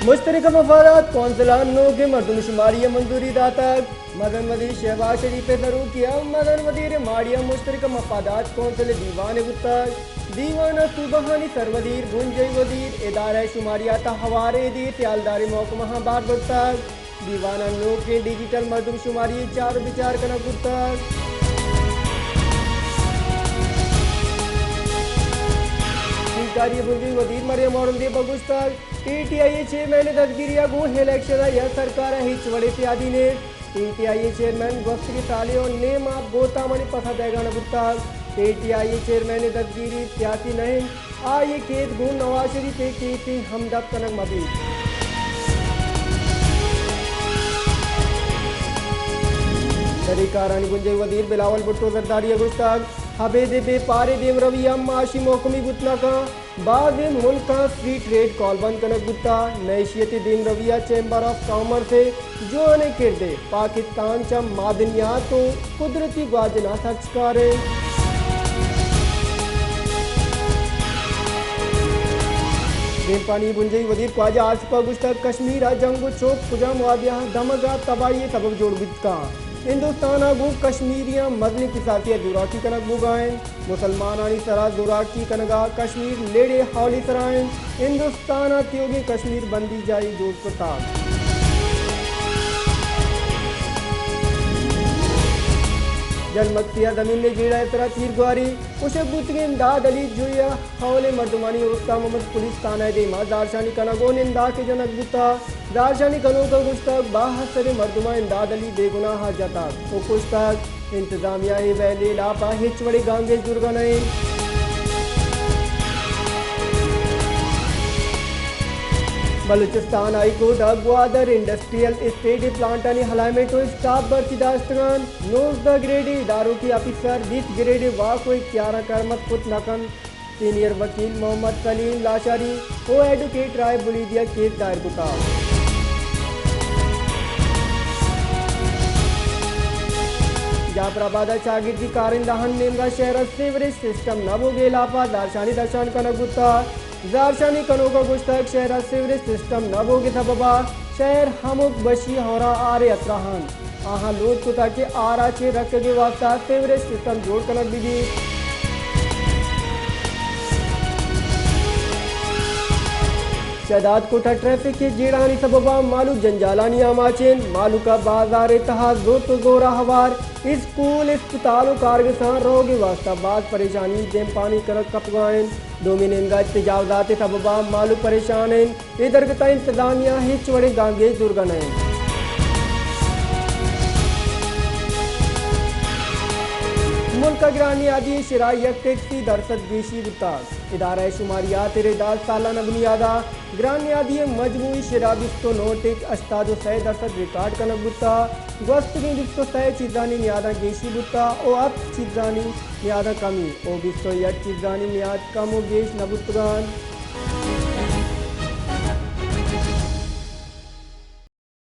मुश्तरक मफादात कौंसलानों के मरदमशुमारी मंजूरी दाता मदन वजीर शहबाज शरीफ जरूर किया मदन वजीर माड़िया मुश्तरक मफादात कौंसिल दीवान गुत्ता दीवाना सुबहानी सरवजीर गुंजई वजीर इदारा शुमारियात हवारे दी त्यालदारी महकमा बार गुत्ता दीवाना लोग के डिजिटल मरदमशुमारी चार विचार करना गुत्ता बुंदी वजीर मरियम और बगुस्तार पीटीआई चेयरमैन ददगिरिया गो इलेक्शन या सरकार हिच वड़े त्यादी ने पीटीआई चेयरमैन गोस्ती तालियों ने माप गोता मणि पसा देगा न गुत्तार पीटीआई चेयरमैन ददगिरी त्याती नहीं आये केत गुण नवाज शरीफ पे केती हमदब कनक मबी तरीकारानी गुंजई वजीर बिलावल भुट्टो जरदारी गुस्ताग हबे दे बे पारे देव रविया माशी मोकमी गुतना का बाद मुल्क का फ्री ट्रेड कॉलबंद कनक गुत्ता नैशियती देव रविया चैम्बर ऑफ कॉमर्स से जो अने किरदे पाकिस्तान चा मादनियात तो कुदरती गाजना सचकारे पानी बुंजई वजीर ख्वाजा आसिफा गुस्ताग कश्मीर जंगु चौक पुजा मुआविया दमगा तबाही सबब जोड़ बिजका हिंदुस्तान आगू कश्मीरिया मदनी किसातिया दुराकी कनक बुगाएं मुसलमान आनी सरा दुराकी कनगा कश्मीर लेड़े हौली सराएं हिंदुस्तान आतियोगी कश्मीर बंदी जाई जोत प्रताप जनमक्तिया जमीन ने जीड़ा इतरा तीर गुआरी उसे बुतगे इमदाद अली जुया हौले मर्दमानी उस्ता मोहम्मद पुलिस थाना देमा दारशानी कनगोन इमदाद के जनक बुता दारशानी कनो का गुस्ताग बाहसरे मर्दमा इमदाद अली बेगुनाह जाता ओ कुश्ताग इंतजामिया वैले लापा हिचवड़ी गांगे जुर्गनए Balochistan high court Gwadar industrial estate plant आणि हलामेट स्टाफ भर्ती दास्तगान नोज द ग्रेड इदारों की ऑफिसर 20 ग्रेड वाह को 11 करमत पुत नकन सीनियर वकील मोहम्मद सलीम लाशारी को एडवोकेट राय बुलीदिया केस दायर कुता जाफराबाद शागिर्दी कारिंदाहन नेमगा शहर सीवरेज सिस्टम नबोगे लापा दारशानी दर्शान का नगुत्ता जारशानी कनोगा गुश्तक शहर सीवरेज सिस्टम नबोगे सबबा शहर हमुक बशी होरा आरे अतराहन आहा लोग कुता के आरा चे रख के वास्ता सीवरेज सिस्टम जोड़ कनक बिजी शहदाद कोटा ट्रैफिक के जेड़ानी सबबा मालू जंजालानी आमाचेन मालू का बाजार तहा जोर तो जोरा हवार स्कूल अस्पतालों कारगसान रोगे वास्ता बात परेशानी जेम पानी करक कपगाएं डोमिनेंगा तजावजाते सबबा मालू परेशान हैं इधर गता इंतजामिया हिच वड़े गांगे दुर्गन हैं मुल्क ग्रानी आदि शराय टैक्सी दरसद गेशी गुताग इदारा शुमारियात रेदार सालाना बुनियादा ग्रानी आदि मजमूई शराबिस्तो नोटिक अस्तादो सै दरसद रिकॉर्ड कनक गुत्ता गोस्तगी बिस्तो सै चीजानी नियादा गेशी गुत्ता ओ अब चीजानी नियादा कमी ओ बिस्तो यट चीजानी नियाद कम ओ गेश नबुतगान